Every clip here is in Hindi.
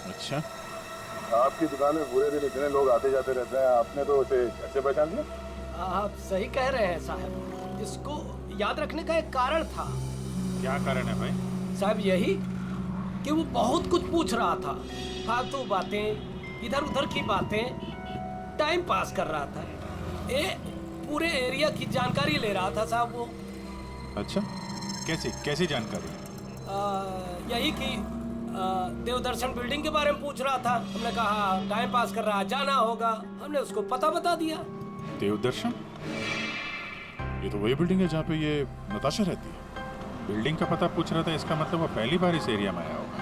अच्छा, आपकी दुकान में पूरे दिन इतने लोग आते जाते रहते हैं, आपने तो उसे कैसे पहचान लिया? आप सही कह रहे हैं साहब। इसको याद रखने का एक कारण था। क्या कारण है भाई? साहब यही कि वो बहुत कुछ पूछ रहा था, फालतू बातें, इधर उधर की बातें, टाइम पास कर रहा था। पूरे एरिया की जानकारी ले रहा था साहब वो। अच्छा, कैसी कैसी जानकारी? यही कि देवदर्शन बिल्डिंग के बारे में पूछ रहा था। हमने कहा टाइम पास कर रहा है, जाना होगा। हमने उसको पता बता दिया। देवदर्शन? ये तो वही बिल्डिंग है जहाँ पे ये नताशा रहती है। बिल्डिंग का पता पूछ रहा था, इसका मतलब वो पहली बार इस एरिया में आया होगा।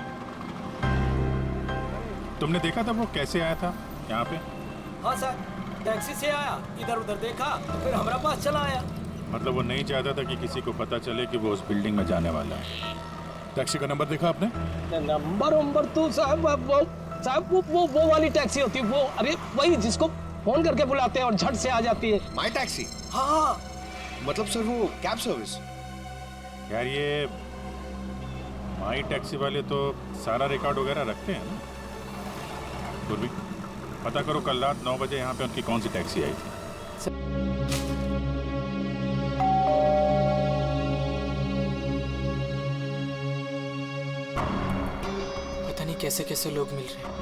तुमने देखा था वो कैसे आया था यहाँ पे? हाँ सर, टैक्सी से आया, इधर उधर देखा, फिर हमारा पास चला आया। मतलब वो नहीं चाहता था कि किसी को पता चले कि वो उस बिल्डिंग में जाने वाला है। टैक्सी का नंबर देखा आपने? नंबर तो साहब वो वाली टैक्सी होती है वो। अरे वही जिसको फोन करके बुलाते हैं और झट से आ जाती है। माई टैक्सी? हाँ। मतलब सर वो कैब सर्विस? यार ये माई टैक्सी वाले तो सारा रिकॉर्ड वगैरह रखते हैं ना। तो भी पता करो कल रात 9 बजे यहाँ पे उनकी कौन सी टैक्सी आई थी। पता नहीं कैसे कैसे लोग मिल रहे हैं।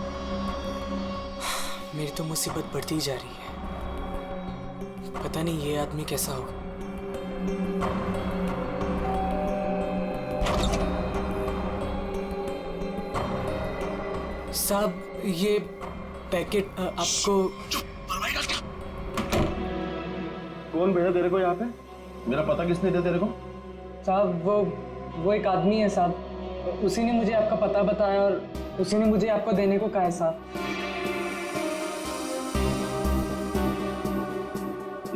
मेरी तो मुसीबत बढ़ती ही जा रही है। पता नहीं ये आदमी कैसा होगा। साहब ये पैकेट आपको। कौन भेजा तेरे को यहाँ पे? मेरा पता किसने दिया तेरे को? साहब वो एक आदमी है साहब, उसी ने मुझे आपका पता बताया और उसी ने मुझे आपको देने को कहा है साहब।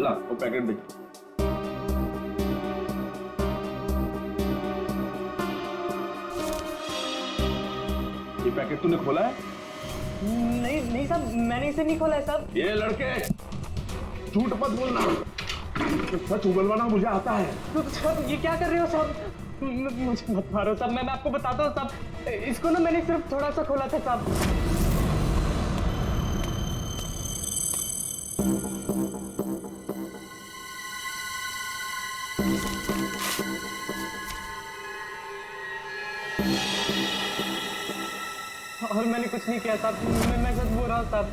ला वो पैकेट दे। ये पैकेट तूने खोला है? नहीं साहब, मैंने इसे नहीं खोला है साहब। ये लड़के झूठ मत बोलना, सच उगलवाना मुझे आता है। तो साहब ये क्या कर रहे हो साहब? मुझे मत मारो साहब, मैं आपको बताता हूँ साहब। इसको ना मैंने सिर्फ थोड़ा सा खोला था साहब। और मैंने कुछ नहीं किया साहब, मैं सच बोल रहा हूँ साहब।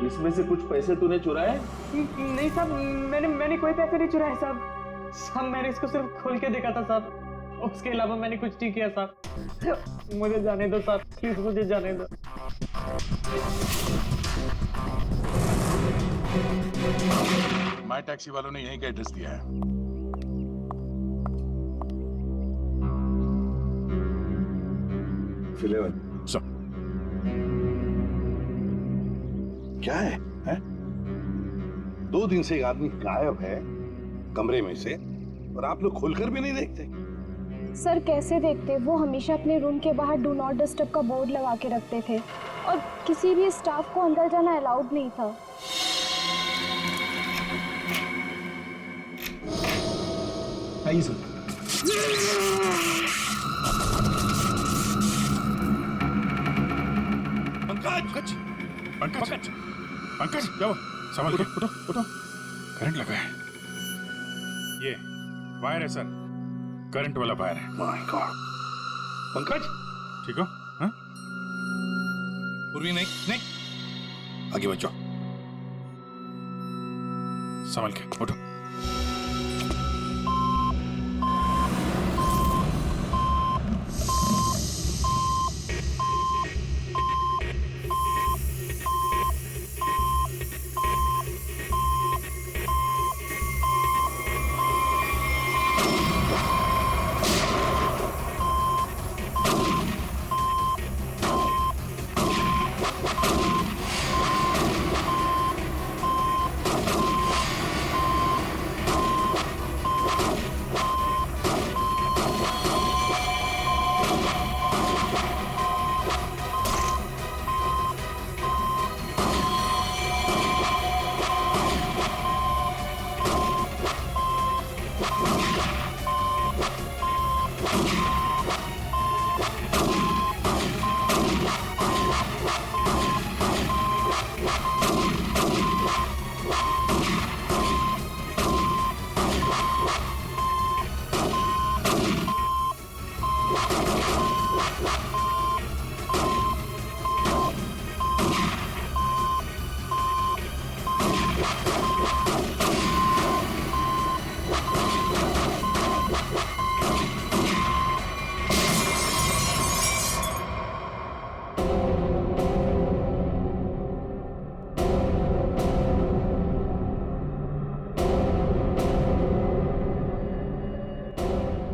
इसमें से कुछ पैसे तूने चुराए? नहीं साहब, मैंने कोई पैसे नहीं चुराए साहब। साहब मैंने इसको सिर्फ खोल के देखा था साहब, उसके अलावा मैंने कुछ नहीं किया साहब। मुझे जाने दो साहब, प्लीज मुझे जाने दो। माई टैक्सी वालों ने यहीं का एड्रेस दिया है। फिलेवन सब क्या है, हैं? 2 दिन से एक आदमी गायब है कमरे में से और आप लोग खोलकर भी नहीं देखते। सर कैसे देखते? वो हमेशा अपने रूम के बाहर डू नॉट डिस्टर्ब का बोर्ड लगा के रखते थे और किसी भी स्टाफ को अंदर जाना अलाउड नहीं था। आइए सर। पंकज पंकज पंकज जाओ, संभल के उठो उठो। करंट लगा है। ये वायर है सर, करंट वाला वायर है। My god. पंकज ठीक हो? हाँ? पूर्वी नहीं नहीं, आगे बचो, संभल के उठो।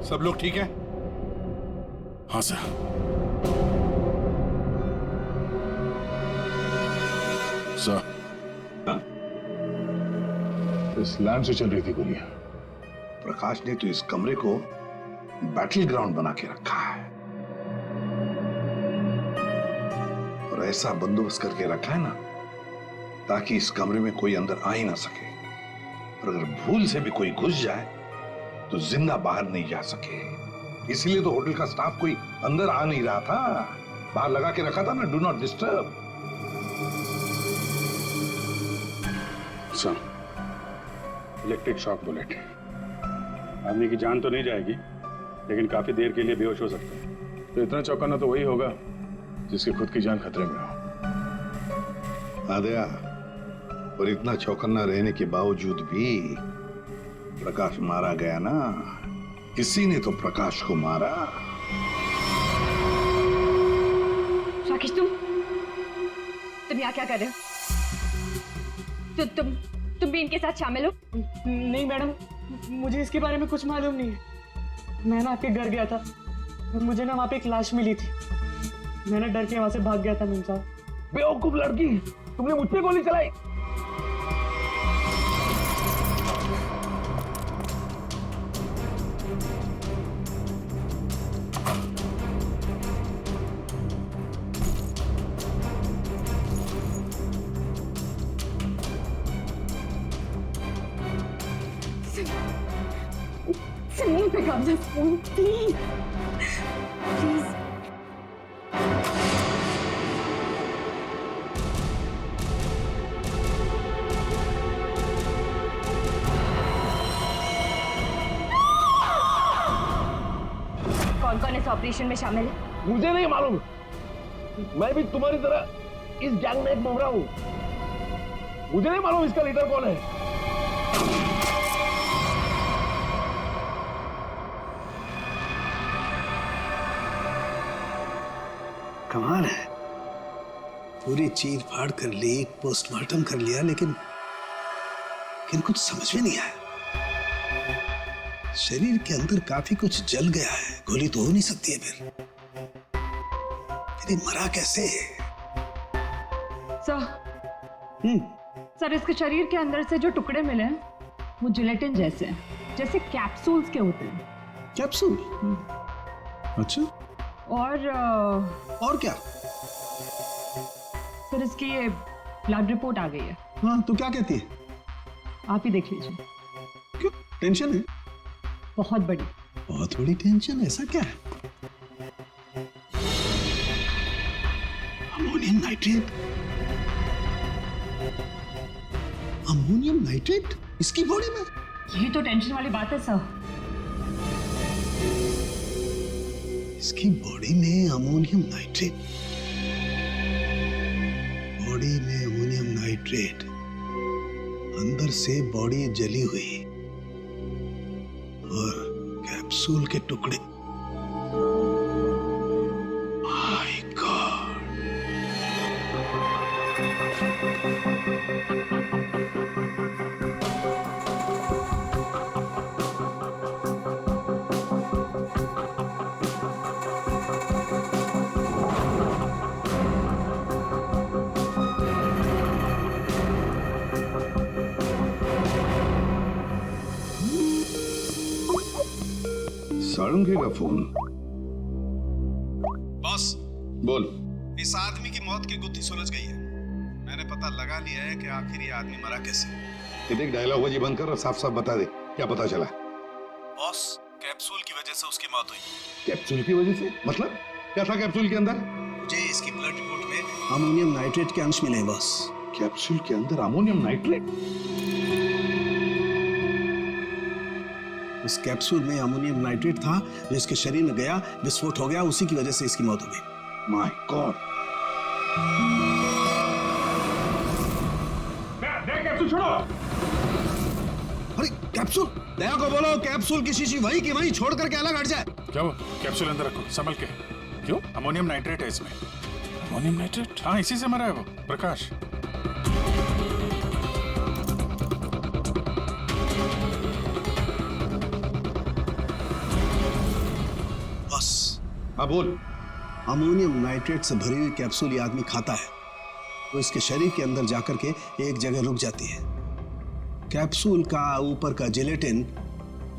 सब लोग ठीक है? हाँ सर। सर, इस लैंड से चल रही थी गोलियां। प्रकाश ने तो इस कमरे को बैटल ग्राउंड बना के रखा है और ऐसा बंदोबस्त करके रखा है ना ताकि इस कमरे में कोई अंदर आ ही ना सके, और अगर भूल से भी कोई घुस जाए तो जिंदा बाहर नहीं जा सके। इसलिए तो होटल का स्टाफ कोई अंदर आ नहीं रहा था, बाहर लगा के रखा था ना, do not disturb. Sir, electric shock bullet. आदमी की जान तो नहीं जाएगी, लेकिन काफी देर के लिए बेहोश हो सकता है। तो इतना चौंकाना तो वही होगा जिसकी खुद की जान खतरे में हो। आदया, और इतना चौकन्ना रहने के बावजूद भी प्रकाश मारा गया ना। किसी ने तो प्रकाश को मारा। राकेश, तुम यहाँ क्या कर रहे हो? तुम भी इनके साथ शामिल हो? नहीं मैडम, मुझे इसके बारे में कुछ मालूम नहीं है। मैं ना आपके घर गया था और मुझे ना वहाँ पे एक लाश मिली थी। मैंने डर के वहाँ से भाग गया था मीम साहब। बेवकूफ लड़की, तुमने मुझ पे गोली चलाई। नहीं pick up this phone please please. कौन कौन इस ऑपरेशन में शामिल है? मुझे नहीं मालूम। मैं भी तुम्हारी तरह इस गैंग में एक मुखरा हूं। मुझे नहीं मालूम इसका लीडर कौन है। कमाल है, पूरी चीर फाड़ कर ली, पोस्टमार्टम कर लिया, लेकिन कुछ समझ में नहीं आया। शरीर के अंदर काफी कुछ जल गया है, गोली तो हो नहीं सकती है फिर ये मरा कैसे? सर, इसके शरीर के अंदर से जो टुकड़े मिले हैं वो जिलेटिन जैसे हैं, जैसे कैप्सूल्स के होते हैं। कैप्सूल? अच्छा, और क्या? सर, इसकी ये ब्लड रिपोर्ट आ गई है। हाँ, तो क्या कहती है? आप ही देख लीजिए। क्यों, टेंशन है? बहुत बड़ी। बहुत बड़ी टेंशन? ऐसा क्या है? Ammonium nitrate? अमोनियम नाइट्रेट इसकी बॉडी में? यही तो टेंशन वाली बात है सर। इसकी बॉडी में अमोनियम नाइट्रेट? बॉडी में अमोनियम नाइट्रेट, अंदर से बॉडी जली हुई और कैप्सूल के टुकड़े। My God! साळुंखे का फोन। बॉस, बोल। इस आदमी की मौत की गुत्थी सुलझ गई है। मैंने पता लगा लिया है कि आखिर ये आदमी मरा कैसे। ये देख, डायलॉग बाजी बंद कर और साफ साफ बता दे क्या पता चला। बॉस, कैप्सूल की वजह से उसकी मौत हुई। कैप्सूल की वजह से? मतलब क्या था कैप्सूल के अंदर? मुझे इसकी ब्लड रिपोर्ट में अमोनियम नाइट्रेट के अंश मिले बॉस। कैप्सूल के अंदर अमोनियम नाइट्रेट? उस कैप्सूल में अमोनियम नाइट्रेट था जो इसके शरीर में गया, विस्फोट हो गया, उसी की वजह से इसकी मौत हो गई। My God! कैप्सूल छोड़ो। अरे कैप्सूल, दया को बोलो कैप्सूल की शीशी वही की वही छोड़ करके अलग हट जाए। क्या वो? कैप्सूल अंदर रखो, संभल के। क्यों? अमोनियम नाइट्रेट है इसमें। Ammonium nitrate? हाँ, इसी से मरा है वो प्रकाश। हाँ बोल। अमोनियम नाइट्रेट से भरी हुई कैप्सूल ये आदमी खाता है तो इसके शरीर के अंदर जाकर के एक जगह रुक जाती है। कैप्सूल का ऊपर का जिलेटिन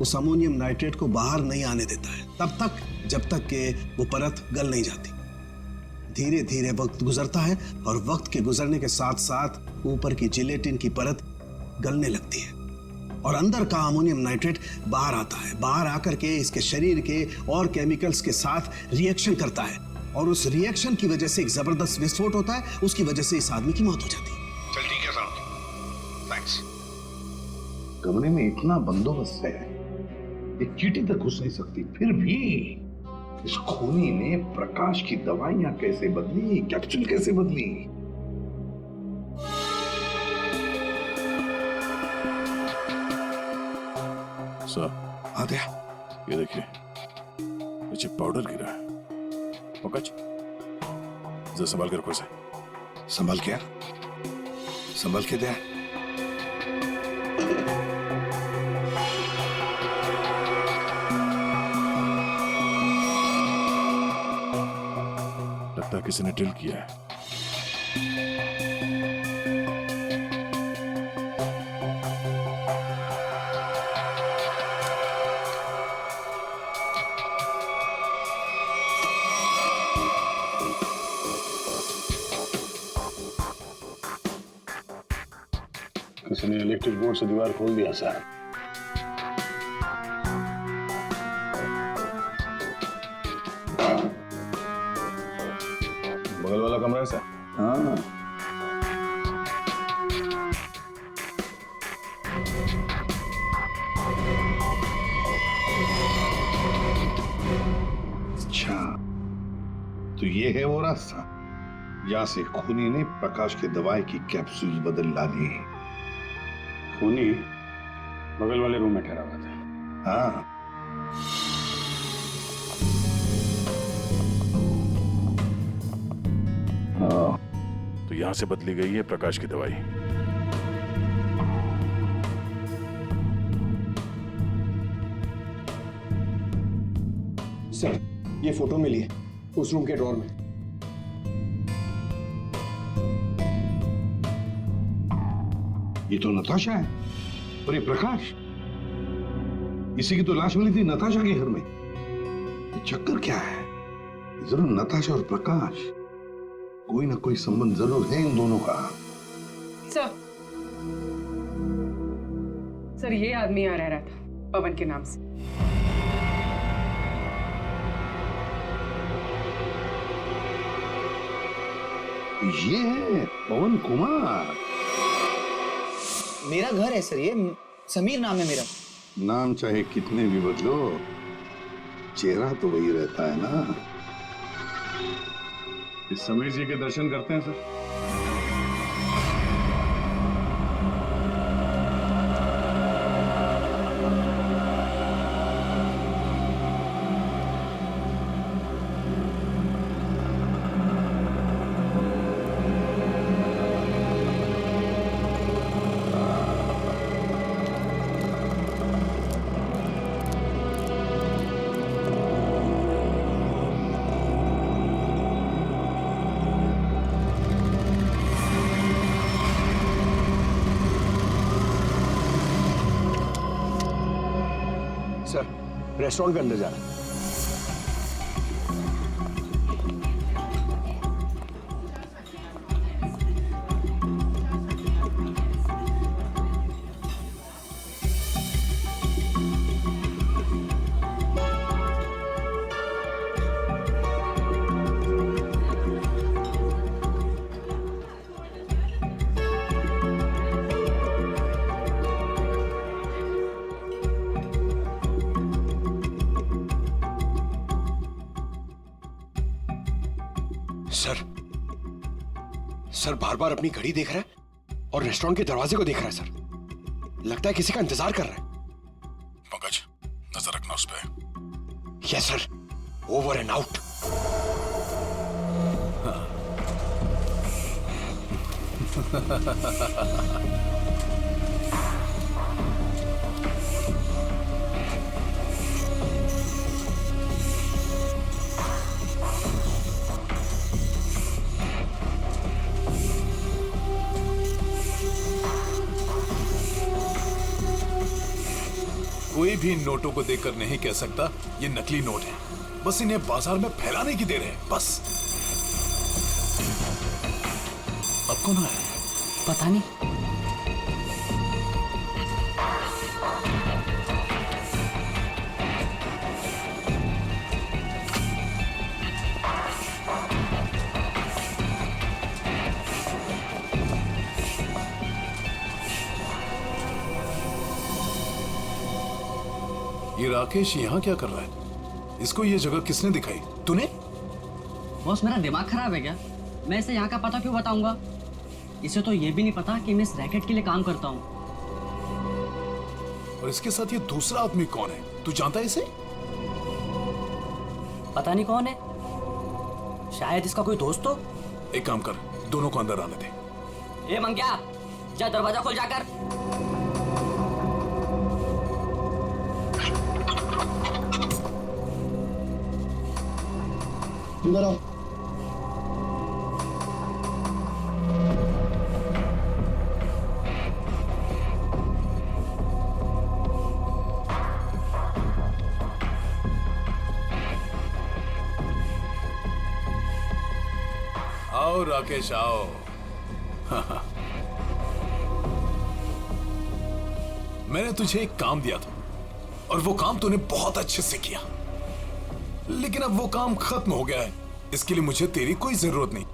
उस अमोनियम नाइट्रेट को बाहर नहीं आने देता है तब तक जब तक कि वो परत गल नहीं जाती। धीरे धीरे वक्त गुजरता है और वक्त के गुजरने के साथ साथ ऊपर की जिलेटिन की परत गलने लगती है और अंदर का अमोनियम नाइट्रेट बाहर आता है। बाहर आकर के इसके शरीर के और केमिकल्स के साथ रिएक्शन करता है और उस रिएक्शन की वजह से एक जबरदस्त विस्फोट होता है। उसकी वजह से इस आदमी की मौत हो जाती है। चल ठीक है साहब, थैंक्स। कमरे में इतना बंदोबस्त है, एक चींटी तक घुस नहीं सकती, फिर भी इस खूनी ने प्रकाश की दवाइयां कैसे बदली, कैप्सूल कैसे बदली? सर आते ये देखिए, नीचे पाउडर गिरा है। पंकज जरा संभाल कर रखो इसे। संभाल के यार, संभाल के दे। लगता है किसी ने ड्रिल किया है। किसी ने इलेक्ट्रिक बोर्ड से दीवार खोल दिया सर। बगल वाला कमरा है सर। हाँ, अच्छा तो ये है वो रास्ता जहां से खूनी ने प्रकाश के दवाई की कैप्सूल बदल डाली। खूनी बगल वाले रूम में ठहरा हुआ था। हाँ, तो यहां से बदली गई है प्रकाश की दवाई। सर ये फोटो मिली है उस रूम के ड्रॉर में। ये तो नताशा है और ये प्रकाश, इसी की तो लाश मिली थी नताशा के घर में। ये चक्कर क्या है? जरूर नताशा और प्रकाश कोई ना कोई संबंध जरूर है इन दोनों का। सर ये आदमी यहाँ रह रहा था पवन के नाम से। ये है पवन कुमार। मेरा घर है सर, ये समीर नाम है मेरा। नाम चाहे कितने भी बदलो, चेहरा तो वही रहता है ना। इस समीर जी के दर्शन करते हैं सर। सर रेस्टोरेंट के अंदर जा रहा है। सर बार बार अपनी घड़ी देख रहा है और रेस्टोरेंट के दरवाजे को देख रहा है सर। लगता है किसी का इंतजार कर रहा है। पंकज नजर रखना उस पे। Yes sir, over and out. कोई भी इन नोटों को देखकर नहीं कह सकता ये नकली नोट है। बस इन्हें बाजार में फैलाने की देर है, बस। अब कौन आया? पता नहीं। ये राकेश यहाँ क्या कर रहा है? इसको ये जगह किसने दिखाई? तूने? बॉस मेरा दिमाग खराब है क्या? मैं इसे यहाँ का पता क्यों बताऊंगा? इसे तो ये भी नहीं पता कि मैं इस रैकेट के लिए काम करता हूँ। और इसके साथ ये दूसरा आदमी कौन है? तू जानता है इसे? पता नहीं कौन है, शायद इसका कोई दोस्त हो। एक काम कर, दोनों को अंदर आने दे। ए मंग्या, जा दरवाजा खोल जाकर। अंदर आओ। आओ राकेश आओ। मैंने तुझे एक काम दिया था और वो काम तूने बहुत अच्छे से किया, लेकिन अब वो काम खत्म हो गया है। इसके लिए मुझे तेरी कोई जरूरत नहीं।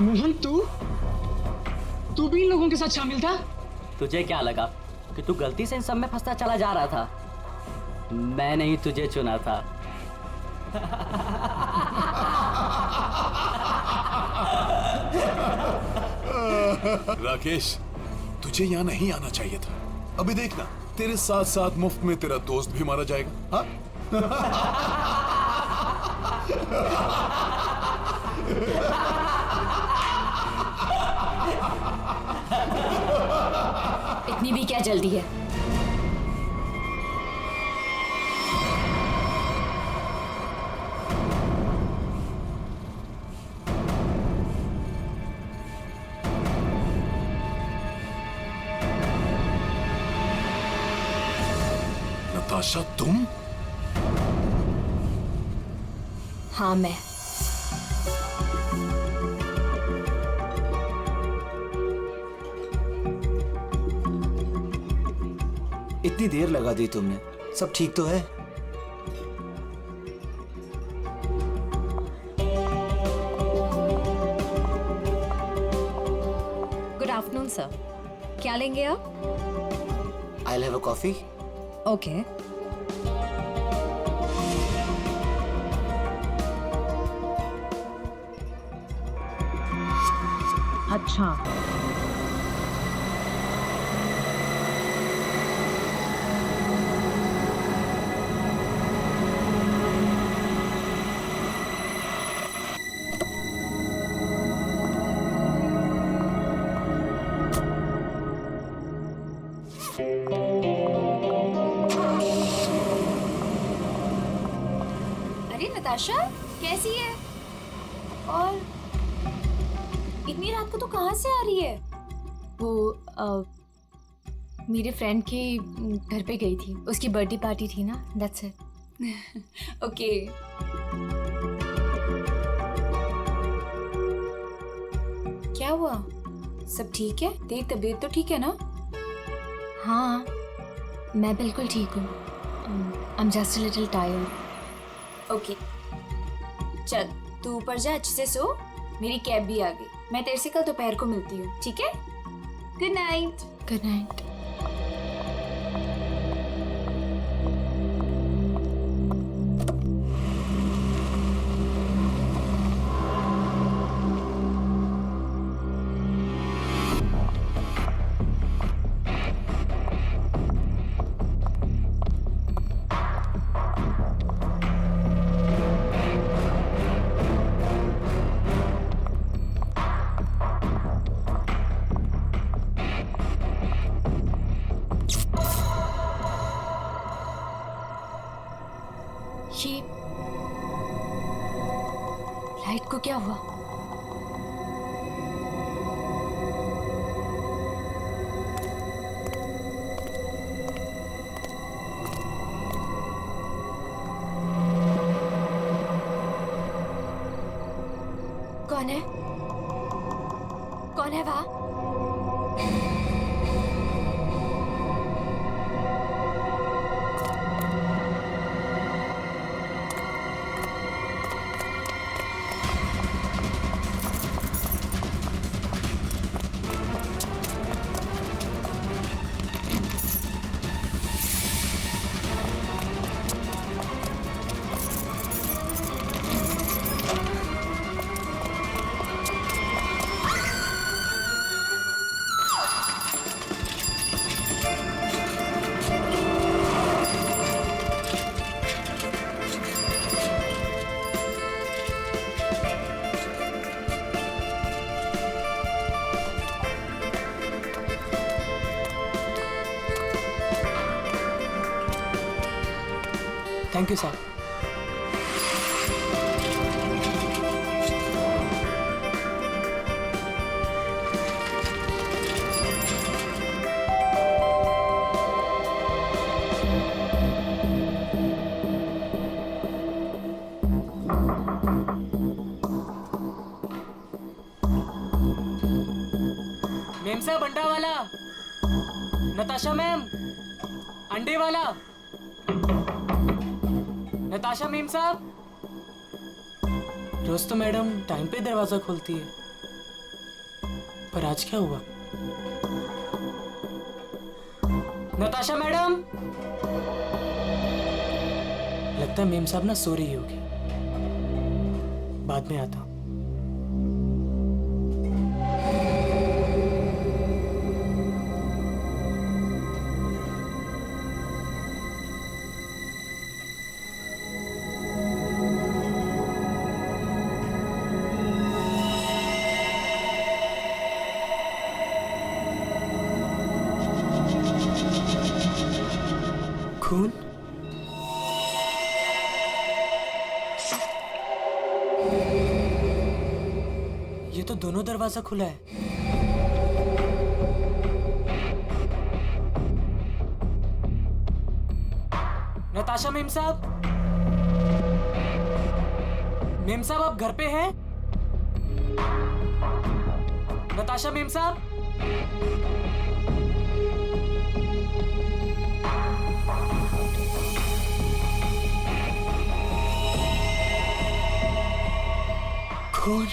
मोहन, तू भी इन लोगों के साथ शामिल था? तुझे क्या लगा कि तू गलती से इन सब में फंसता चला जा रहा था? मैंने ही तुझे चुना था। राकेश, तुझे यहाँ नहीं आना चाहिए था। अभी देखना, तेरे साथ साथ मुफ्त में तेरा दोस्त भी मारा जाएगा। हाँ? इतनी भी क्या जल्दी है? नताशा, तुम? हाँ, मैं। इतनी देर लगा दी तुमने, सब ठीक तो है? गुड आफ्टरनून सर, क्या लेंगे आप? I'll have a coffee. Okay. अच्छा, अरे नताशा, कैसी है? और इतनी रात को तो कहाँ से आ रही है? वो मेरे फ्रेंड के घर पे गई थी, उसकी बर्थडे पार्टी थी ना, दैट्स इट। ओके। क्या हुआ? सब ठीक है? तेरी तबीयत तो ठीक है ना? हाँ, मैं बिल्कुल ठीक हूँ। I am just a little tired. Okay, चल तू ऊपर जा, अच्छे से सो। मेरी कैब भी आ गई, मैं तेरे से कल दोपहर को मिलती हूँ, ठीक है? Good night. Good night. ये लाइट को क्या हुआ? कौन है? कौन है वहाँ? Thank you sir. मेम साहब अंडा वाला, नताशा मैम अंडे वाला, नताशा मेम साहब। रोज तो मैडम टाइम पे दरवाजा खोलती है, पर आज क्या हुआ? नताशा मैडम, लगता है मेम साहब ना सो रही होगी, बाद में आता हूं। खून? ये तो दोनों दरवाजा खुला है। नताशा मेम साहब, मेम साहब आप घर पे हैं? नताशा मेम साहब, खून?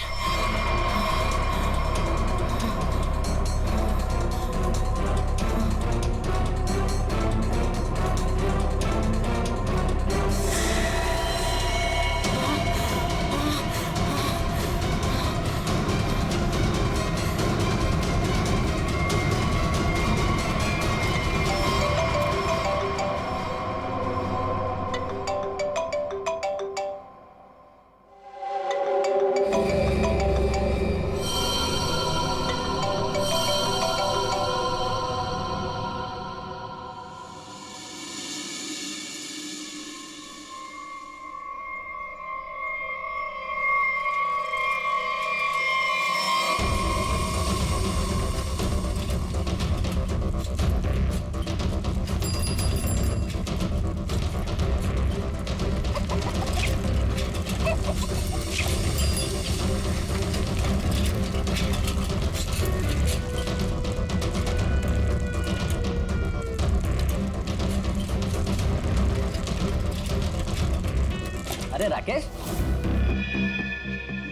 अरे राकेश,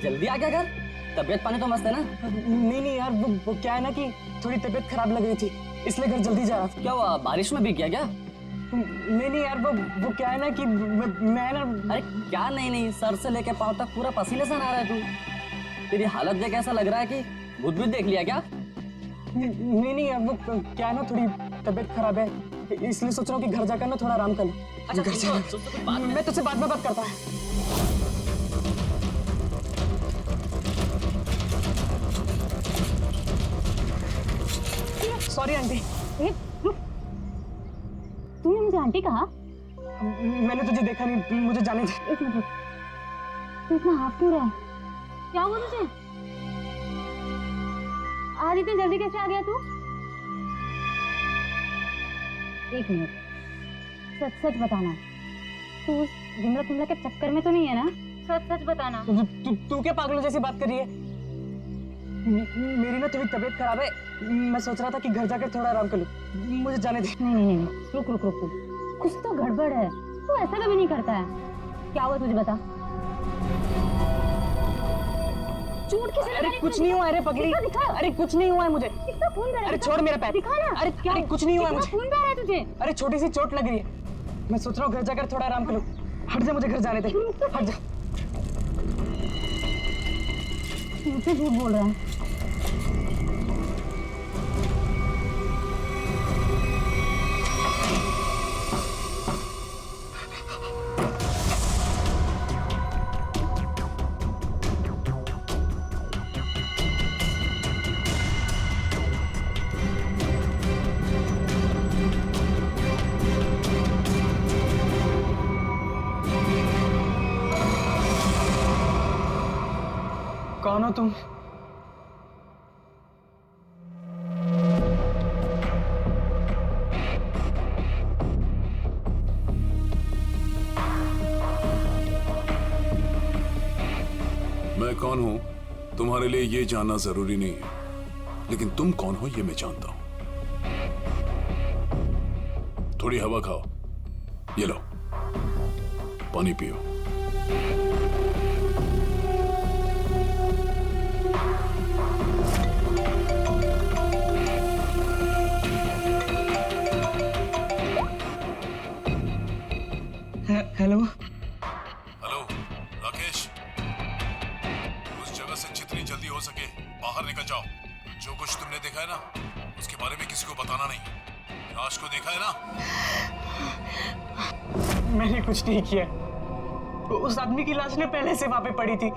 जल्दी आ गया घर? तबीयत पानी तो मस्त है ना? नहीं यार, वो क्या है ना कि थोड़ी तबीयत खराब लग रही थी, इसलिए घर जल्दी जा रहा था। क्या हुआ, बारिश में भीग गया क्या? नहीं यार, वो क्या है ना कि मैं ना। अरे क्या नहीं, सर से लेके पाँव तक पूरा पसीने से नहा रहा है तू। तेरी हालत देख ऐसा लग रहा है कि भूत भी देख लिया क्या? नहीं यार, वो क्या है ना, थोड़ी तबीयत खराब है, इसलिए सोच रहा हूँ कि घर जाकर ना थोड़ा आराम कर लूं। अच्छा, घर जा, मैं तुझसे बाद में बात करता हूँ। Sorry aunty. तूने मुझे आंटी कहा? मैंने तुझे देखा नहीं, मुझे जाने दे। एक मिनट, तू इतना हाफ क्यों रहा है? क्या हुआ तुझे? आज इतनी जल्दी कैसे आ गया तू? एक मिनट, सच सच बताना, तू उस विमला के चक्कर में तो नहीं है ना? सच सच बताना। तू क्या पागलों जैसी बात कर रही है? मेरी ना थोड़ी तबीयत खराब है, मैं सोच रहा था कि घर जाकर थोड़ा आराम कर लूं। मुझे जाने दे। नहीं, रुक रुक रुक, कुछ तो गड़बड़ है। तू ऐसा कभी नहीं करता है। क्या हुआ तुझे बता। चोट किसे? अरे कुछ नहीं हुआ। अरे पगली, अरे कुछ नहीं हुआ है मुझे। कितना खून बह रहा है? अरे छोड़ मेरा पैर। दिखा ना। अरे क्या? अरे कुछ नहीं हुआ है मुझे। खून बह रहा है तुझे? अरे छोटी सी चोट लग रही है, मैं सोच रहा हूँ घर जाकर थोड़ा आराम कर लूं। हट जा, मुझे घर जाने दे। हट जा। मुझसे झूठ बोल रहा है। कौन हो तुम? मैं कौन हूं तुम्हारे लिए ये जानना जरूरी नहीं है, लेकिन तुम कौन हो ये मैं जानता हूं। थोड़ी हवा खाओ, ये लो पानी पियो। हेलो हेलो राकेश, उस जगह से जितनी जल्दी हो सके बाहर निकल जाओ। जो कुछ तुमने देखा है ना, उसके बारे में किसी को बताना नहीं। लाश को देखा है ना? मैंने कुछ नहीं किया। उस आदमी की लाश ने पहले से वहां पे पड़ी थी,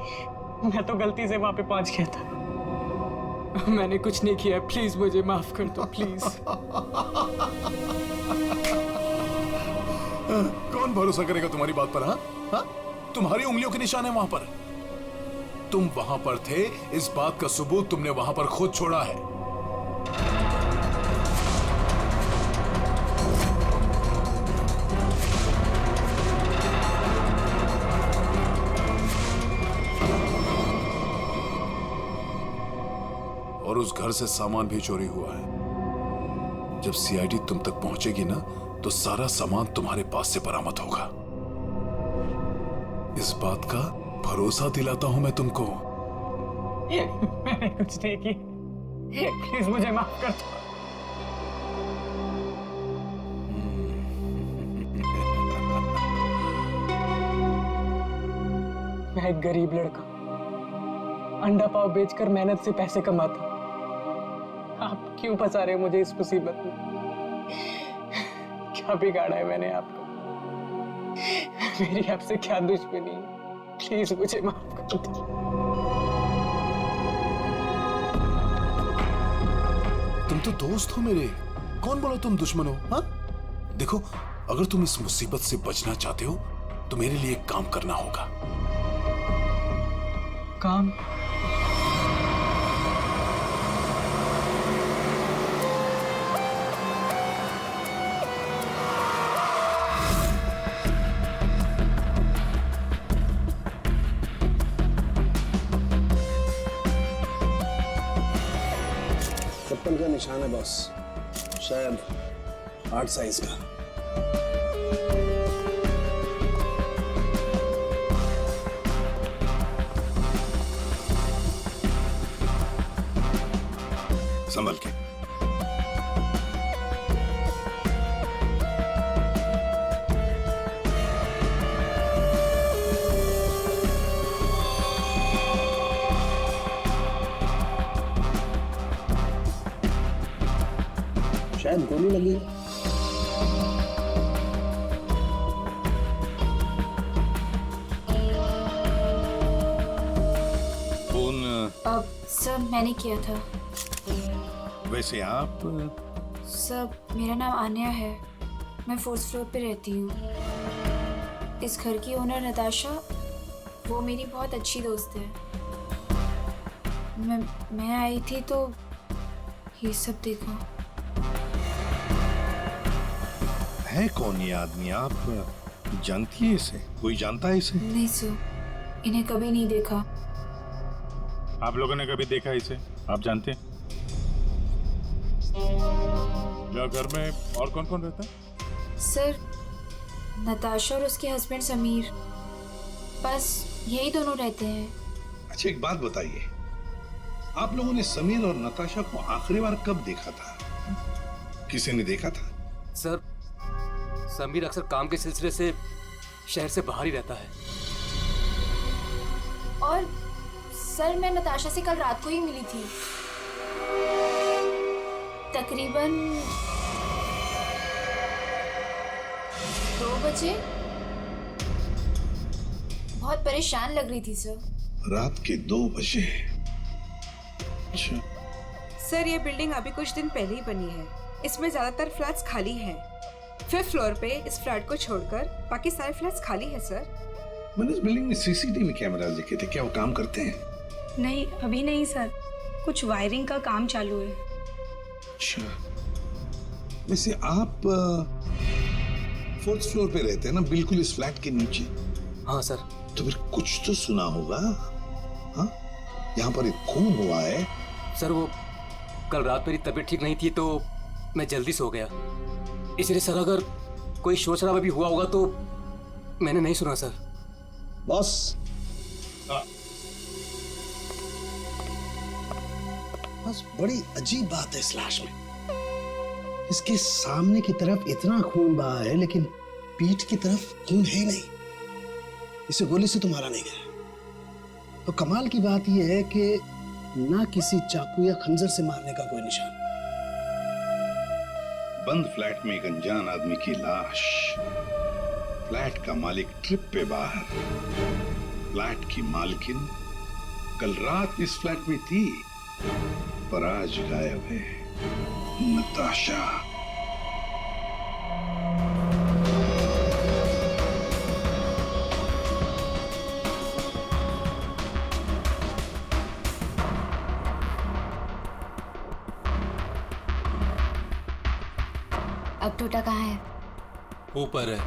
मैं तो गलती से वहां पे पहुंच गया था। मैंने कुछ नहीं किया, प्लीज मुझे माफ कर दो, प्लीज। कौन भरोसा करेगा तुम्हारी बात पर? हाँ, तुम्हारी उंगलियों के निशान है वहां पर। तुम वहां पर थे, इस बात का सबूत तुमने वहां पर खुद छोड़ा है। और उस घर से सामान भी चोरी हुआ है। जब सीआईडी तुम तक पहुंचेगी ना, तो सारा सामान तुम्हारे पास से बरामद होगा। इस बात का भरोसा दिलाता हूं मैं तुमको। मैंने कुछ नहीं की, प्लीज मुझे माफ कर दो। मैं एक गरीब लड़का, अंडा पाव बेचकर मेहनत से पैसे कमाता। आप क्यों फंसा रहे हो मुझे इस मुसीबत में? क्या बिगाड़ा है मैंने आपको? मेरी आपसे क्या दुश्मनी है? प्लीज मुझे माफ कर दो। तुम तो दोस्त हो मेरे, कौन बोला तुम दुश्मन हो? हाँ, देखो, अगर तुम इस मुसीबत से बचना चाहते हो तो मेरे लिए एक काम करना होगा। काम? चप्पल का निशान है बॉस, शायद 8 साइज का। संभल के। शायद गोली लगी। फोन सर मैंने किया था। वैसे आप? सर मेरा नाम आन्या है, मैं 4th फ्लोर पे रहती हूँ। इस घर की ओनर नताशा, वो मेरी बहुत अच्छी दोस्त है। मैं आई थी तो ये सब देखा। है कौन ये आदमी? आप जानती है इसे? कोई जानता है इसे? नहीं सर, इन्हें कभी नहीं देखा। आप लोगों ने कभी देखा इसे? आप जानते हैं? या घर में और कौन कौन रहता है? सर, नताशा और उसके हस्बैंड समीर, बस यही दोनों रहते हैं। अच्छा, एक बात बताइए, आप लोगों ने समीर और नताशा को आखिरी बार कब देखा था? किसी ने देखा था? सर, समीर अक्सर काम के सिलसिले से शहर से बाहर ही रहता है। और सर, मैं नताशा से कल रात को ही मिली थी, तकरीबन 2 बजे। बहुत परेशान लग रही थी सर। रात के 2 बजे? अच्छा। सर, ये बिल्डिंग अभी कुछ दिन पहले ही बनी है। इसमें ज्यादातर फ्लैट्स खाली हैं। 5th फ्लोर पे इस फ्लैट को छोड़कर बाकी सारे फ्लैट्स खाली है सर। मैंने इस बिल्डिंग में सीसीटीवी कैमरा देखे थे, क्या वो काम करते हैं? नहीं, अभी नहीं सर, कुछ वायरिंग का काम चालू है। अच्छा, वैसे आप 4th फ्लोर पे रहते हैं ना, बिल्कुल इस फ्लैट के नीचे? हाँ सर। तो फिर कुछ तो सुना होगा। हाँ, यहाँ पर एक खून हुआ है। सर, वो कल रात मेरी तबीयत ठीक नहीं थी तो मैं जल्दी सो गया, इसलिए सर अगर कोई शोर शराबा भी हुआ होगा तो मैंने नहीं सुना सर। बॉस, बस बड़ी अजीब बात है इस लाश में। इसके सामने की तरफ इतना खून बहा है लेकिन पीठ की तरफ खून है ही नहीं। इसे गोली से तो मारा नहीं गया। तो कमाल की बात यह है कि ना किसी चाकू या खंजर से मारने का कोई निशान। बंद फ्लैट में एक अनजान आदमी की लाश, फ्लैट का मालिक ट्रिप पे बाहर, फ्लैट की मालकिन कल रात इस फ्लैट में थी पर आज गायब है। नताशा। अब टूटा कहाँ है? ऊपर है।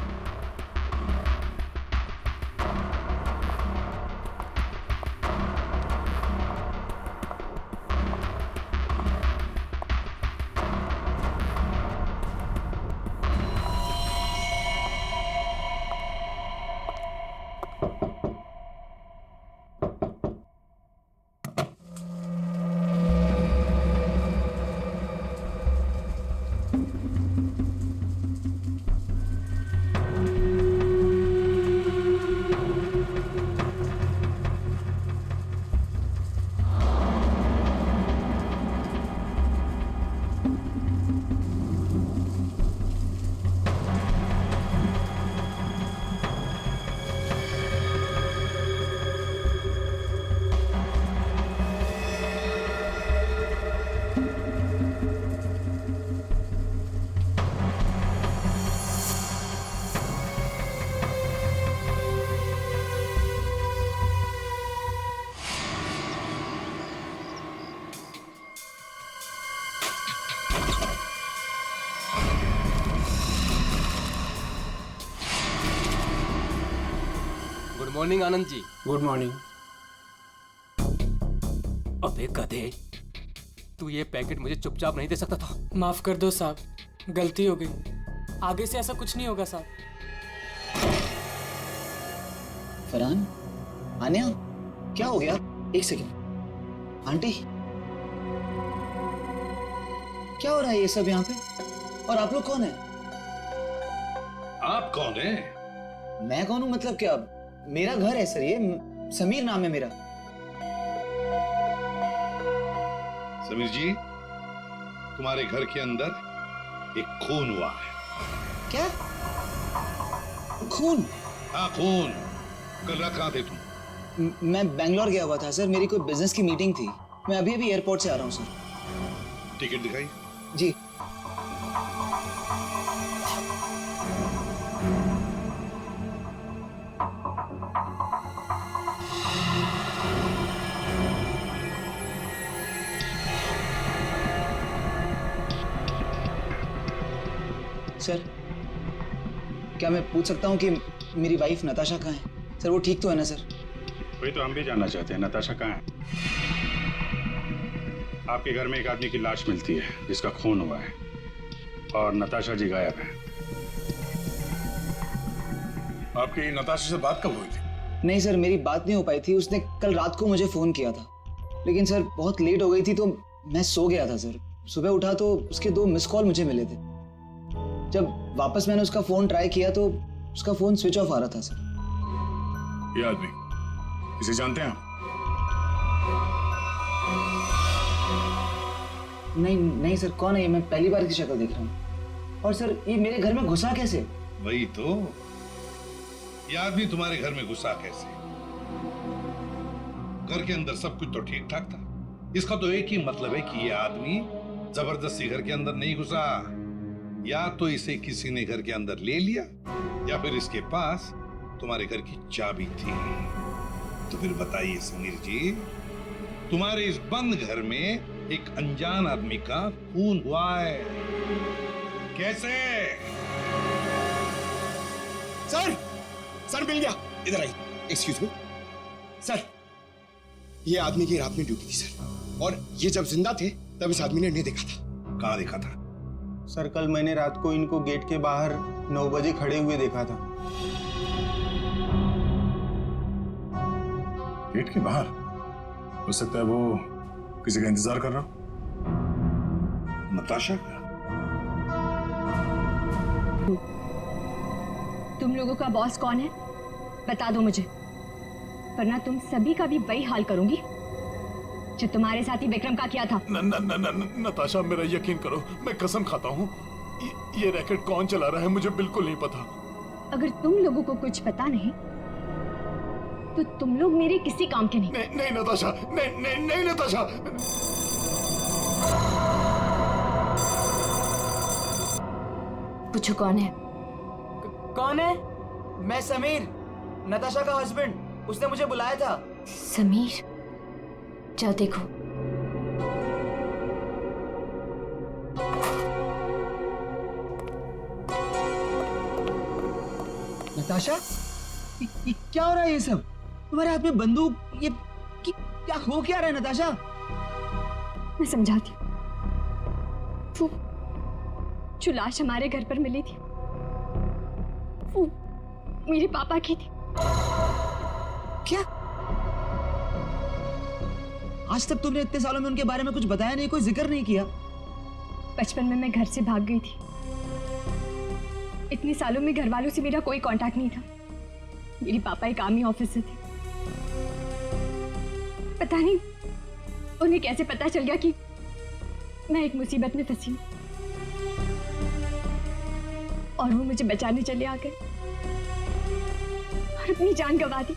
Good morning Anand ji. Good morning. अबे गधे, तू ये पैकेट मुझे चुपचाप नहीं दे सकता था? माफ कर दो साहब, गलती हो गई। आगे से ऐसा कुछ नहीं होगा साहब। फरहान, आन्या, क्या हो गया? एक सेकंड। आंटी, क्या हो रहा है ये सब यहाँ पे? और आप लोग कौन है? आप कौन है? मैं कौन हूँ मतलब क्या? मेरा घर है सर, ये समीर नाम है मेरा। समीर जी, तुम्हारे घर के अंदर एक खून हुआ है। क्या? खून? हाँ, खून। कल रात कहाँ थे तुम? मैं बेंगलोर गया हुआ था सर, मेरी कोई बिजनेस की मीटिंग थी। मैं अभी अभी एयरपोर्ट से आ रहा हूँ सर। टिकट दिखाई। जी। सर, क्या मैं पूछ सकता हूँ कि मेरी वाइफ नताशा कहाँ है? सर, वो ठीक तो है ना सर? वही तो हम भी जानना चाहते हैं, नताशा कहाँ है? आपके घर में एक आदमी की लाश मिलती है जिसका खून हुआ है और नताशा जी गायब है। आपकी नताशा से बात कब हुई थी? नहीं सर, मेरी बात नहीं हो पाई थी। उसने कल रात को मुझे फोन किया था, लेकिन सर बहुत लेट हो गई थी तो मैं सो गया था सर। सुबह उठा तो उसके 2 मिस कॉल मुझे मिले थे। जब वापस मैंने उसका फोन ट्राई किया तो उसका फोन स्विच ऑफ आ रहा था सर। ये आदमी, इसे जानते हैं आप? नहीं सर, कौन है ये? मैं पहली बार इसकी शक्ल देख रहा हूँ। और सर ये मेरे घर में घुसा कैसे? वही तो, ये आदमी तुम्हारे घर में घुसा कैसे? घर के अंदर सब कुछ तो ठीक ठाक था। इसका तो एक ही मतलब है कि ये आदमी जबरदस्ती घर के अंदर नहीं घुसा। या तो इसे किसी ने घर के अंदर ले लिया या फिर इसके पास तुम्हारे घर की चाबी थी। तो फिर बताइए समीर जी, तुम्हारे इस बंद घर में एक अनजान आदमी का खून हुआ है, कैसे? सर मिल गया। इधर आइए। एक्सक्यूज मी सर, ये आदमी की रात में ड्यूटी थी सर, और ये जब जिंदा थे तब इस आदमी ने इन्हें देखा था। कहाँ देखा था? सर कल मैंने रात को इनको गेट के बाहर 9 बजे खड़े हुए देखा था। गेट के बाहर? हो सकता है वो किसी का इंतजार कर रहा हो। नताशा का? तुम लोगों का बॉस कौन है बता दो मुझे, वरना तुम सभी का भी वही हाल करूंगी जो तुम्हारे साथी विक्रम का किया था। नताशा, मेरा यकीन करो, मैं कसम खाता हूँ, ये रैकेट कौन चला रहा है मुझे बिल्कुल नहीं पता। अगर तुम लोगों को कुछ पता नहीं तो तुम लोग मेरे किसी काम के नहीं। नहीं नताशा, नहीं नताशा। पूछो कौन है? कौन है? मैं समीर, नताशा का हस्बैंड। उसने मुझे बुलाया था। समीर, जाओ देखो। नताशा, ये क्या हो रहा है? ये सब तुम्हारे हाथ में बंदूक, ये क्या हो क्या रहा है नताशा? मैं समझाती हूँ। वो जो लाश हमारे घर पर मिली थी वो मेरे पापा की थी। क्या? आज तक तुमने इतने सालों में उनके बारे में कुछ बताया नहीं, कोई जिक्र नहीं किया। बचपन में मैं घर से भाग गई थी। इतने सालों में घर वालों से मेरा कोई कांटेक्ट नहीं था। मेरे पापा एक आर्मी ऑफिसर थे। पता नहीं उन्हें कैसे पता चल गया कि मैं एक मुसीबत में फंसी हूं और वो मुझे बचाने चले आ गए और अपनी जान गंवा दी।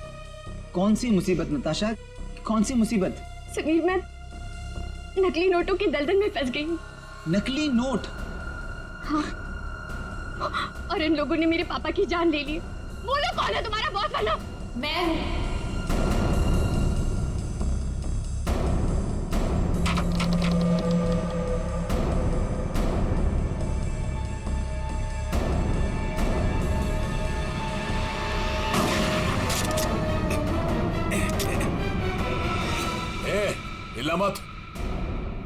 कौन सी मुसीबत नताशा, कौन सी मुसीबत? समीर, मैं नकली नोटों की दलदल में फंस गई हूँ। नकली नोट? हाँ, और इन लोगों ने मेरे पापा की जान ले ली। बोलो कौन है तुम्हारा बॉस वाला? मैं हूँ।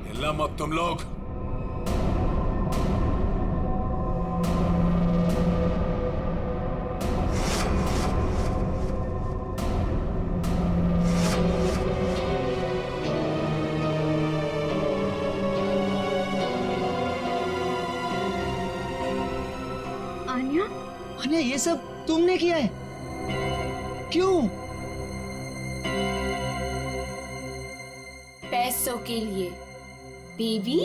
हिला मत तुम लोग। आन्या? आन्या, ये सब तुमने किया है? क्यों? पैसों के लिए बेबी।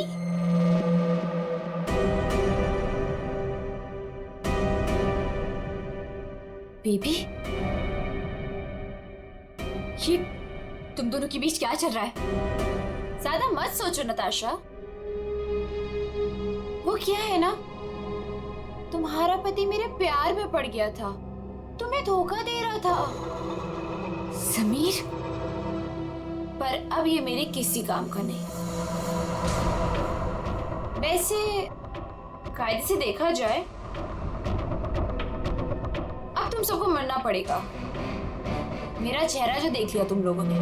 बेबी, ये तुम दोनों के बीच क्या चल रहा है? ज्यादा मत सोचो नताशा। वो क्या है ना, तुम्हारा पति मेरे प्यार में पड़ गया था, तुम्हें धोखा दे रहा था समीर, पर अब ये मेरे किसी काम का नहीं। वैसे कायदे से देखा जाए अब तुम सबको मरना पड़ेगा। मेरा चेहरा जो देख लिया तुम लोगों ने।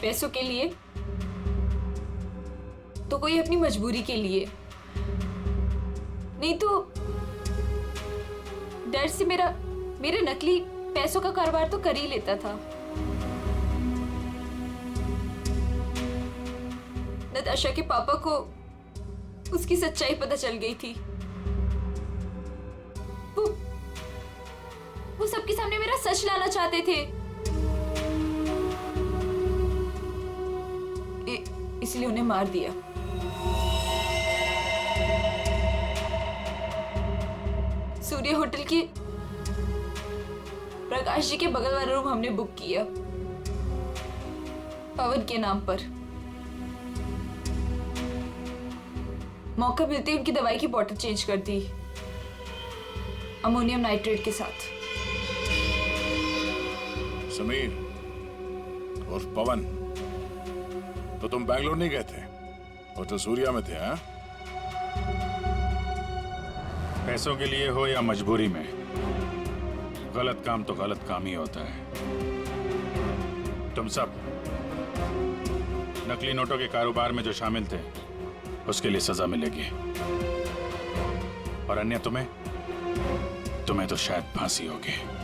पैसों के लिए तो कोई अपनी मजबूरी के लिए। नहीं तो डर से मेरे नकली पैसों का कारोबार तो कर ही लेता था। नताशा के पापा को उसकी सच्चाई पता चल गई थी। वो सबके सामने मेरा सच लाना चाहते थे। इसलिए उन्हें मार दिया। सूर्य होटल की प्रकाश जी के बगल वाला रूम हमने बुक किया पवन के नाम पर। मौका मिलते ही उनकी दवाई की बोतल चेंज कर दी अमोनियम नाइट्रेट के साथ। समीर और पवन, तो तुम बैंगलोर नहीं गए थे और तो सूर्या में थे? हाँ, पैसों के लिए हो या मजबूरी में, गलत काम तो गलत काम ही होता है। तुम सब नकली नोटों के कारोबार में जो शामिल थे उसके लिए सजा मिलेगी, और अन्य तुम्हें तो शायद फांसी होगी।